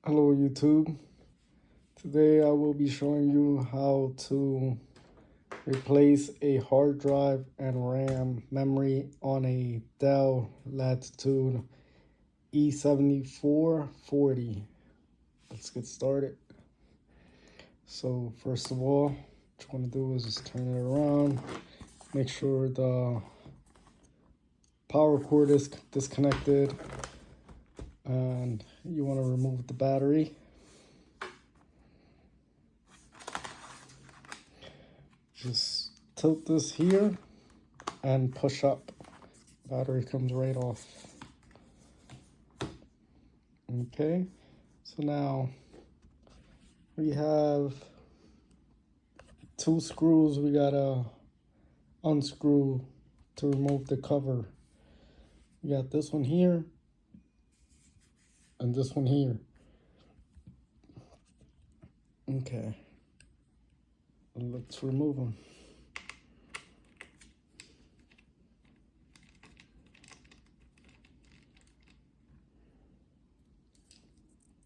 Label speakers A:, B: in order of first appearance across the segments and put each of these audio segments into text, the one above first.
A: Hello YouTube. Today I will be showing you how to replace a hard drive and RAM memory on a Dell Latitude E7440. Let's get started. So first of all, what you want to do is just turn it around. Make sure the power cord is disconnected, and you want to remove the battery. Just tilt this here and push up. Battery comes right off. Okay, so now we have two screws we gotta unscrew to remove the cover. We got this one here and this one here. Okay, let's remove them.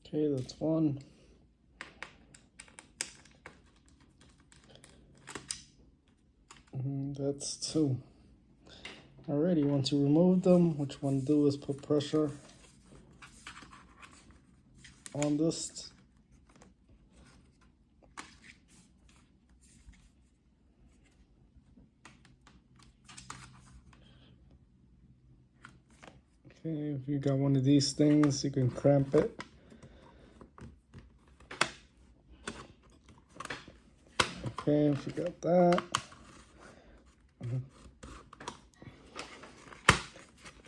A: Okay, that's one. And that's two. Alrighty, once you remove them, what you want to do is put pressure on this. Okay, if you got one of these things, you can clamp it. Okay, if you got that.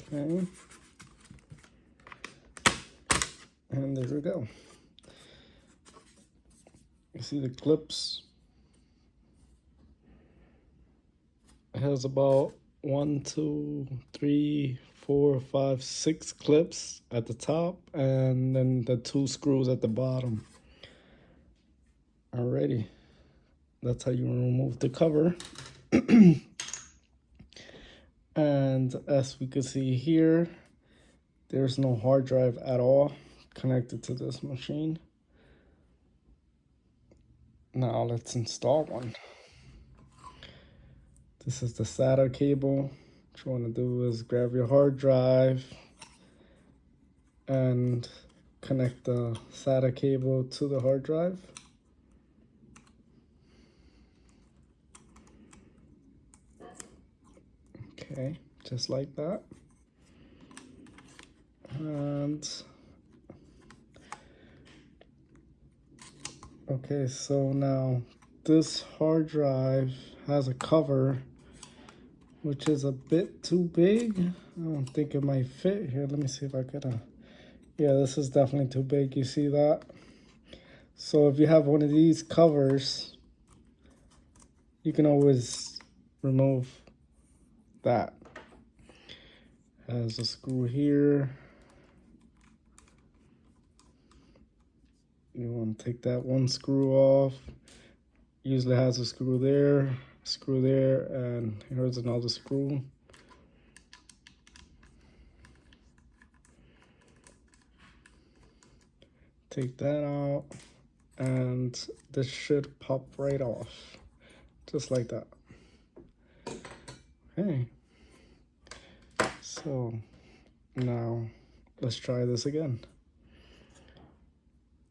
A: Okay. And there we go. You see the clips? It has about 1, 2, 3, 4, 5, 6 clips at the top, and then the 2 screws at the bottom. Alrighty, that's how you remove the cover. And as we can see here, there's no hard drive at all connected to this machine. Now let's install one. This is the SATA cable. What you want to do is grab your hard drive and connect the SATA cable to the hard drive. Okay, just like that. And okay, so now this hard drive has a cover which is a bit too big. I don't think it might fit here. Let me see if I could yeah, this is definitely too big. You see that? So if you have one of these covers, you can always remove that. Has a screw here. You want to take that one screw off. Usually has a screw there, and here's another screw. Take that out, and this should pop right off, just like that. Okay, so now let's try this again.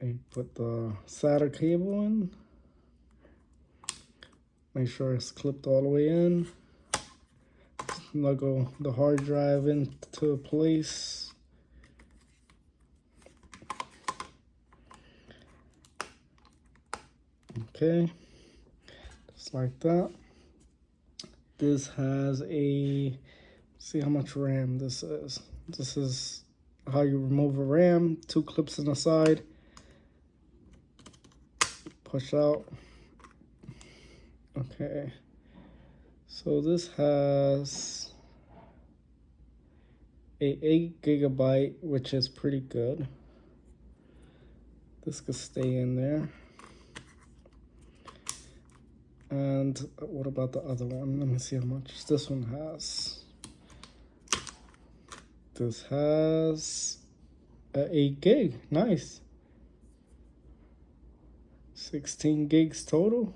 A: I put the SATA cable in. Make sure it's clipped all the way in. Snuggle the hard drive into place. Okay, just like that. This has a, see how much RAM this is. This is how you remove a RAM. 2 clips on the side. Push out. Okay, so this has a 8 GB, which is pretty good. This could stay in there. And what about the other one? Let me see how much this one has. This has 8 gig. Nice. 16 gigs total.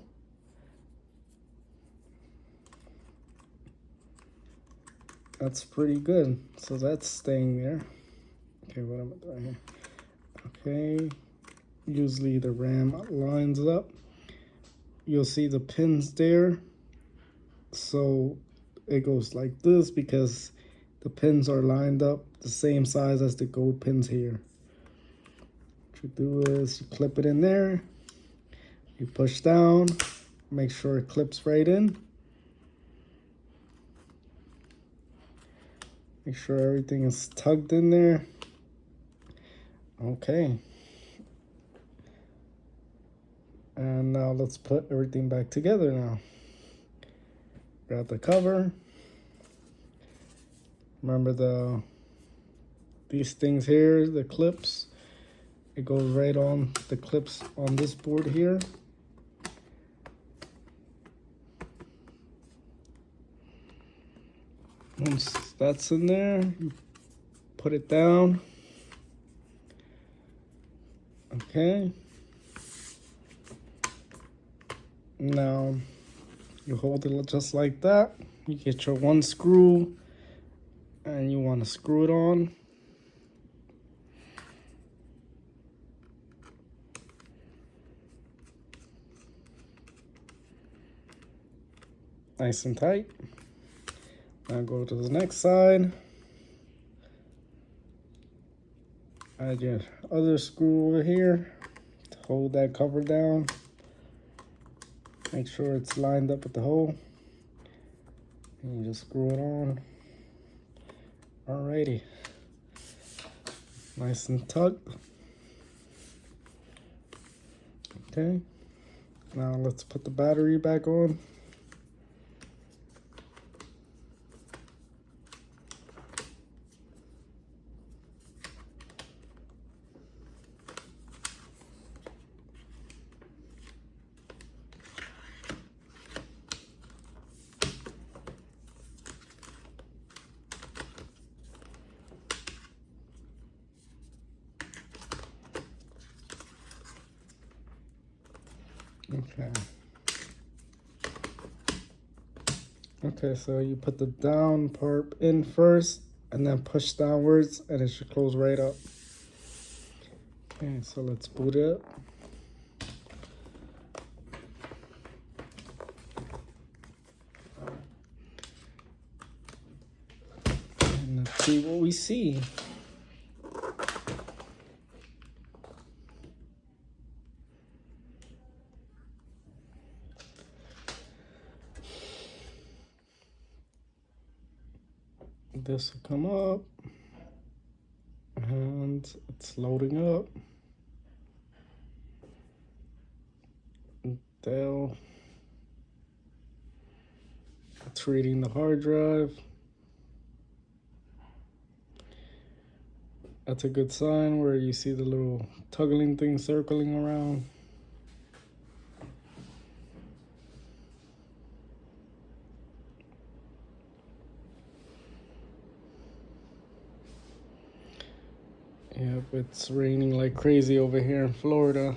A: That's pretty good. So that's staying there. Okay, what am I doing here? Okay, usually the RAM lines up. You'll see the pins there. So it goes like this because the pins are lined up the same size as the gold pins here. What you do is you clip it in there, you push down, make sure it clips right in. Make sure everything is tugged in there. Okay. And now let's put everything back together now. Grab the cover. Remember these things here, the clips. It goes right on the clips on this board here. Once that's in there, you put it down. Okay. Now you hold it just like that. You get your one screw and you want to screw it on. Nice and tight. Now go to the next side. Add your other screw over here to hold that cover down. Make sure it's lined up with the hole. And you just screw it on. Alrighty. Nice and tucked. Okay. Now let's put the battery back on. Okay. Okay, so you put the down part in first and then push downwards and it should close right up. Okay, so let's boot it up. And let's see what we see. This will come up and it's loading up. Dell. It's reading the hard drive. That's a good sign where you see the little tuggling thing circling around. Yep, it's raining like crazy over here in Florida.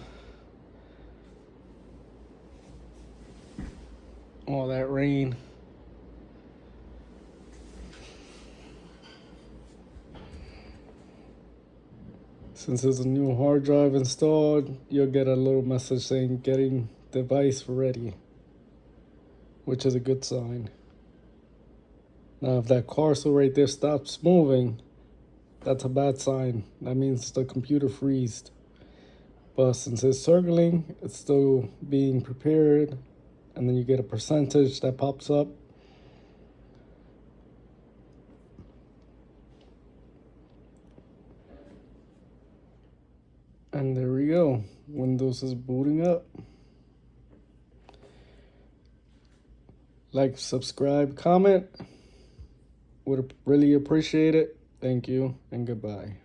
A: All that rain. Since there's a new hard drive installed, you'll get a little message saying getting device ready, which is a good sign. Now, if that cursor right there stops moving, that's a bad sign. That means the computer freezed. But since it's circling, it's still being prepared. And then you get a percentage that pops up. And there we go. Windows is booting up. Like, subscribe, comment. Would really appreciate it. Thank you and goodbye.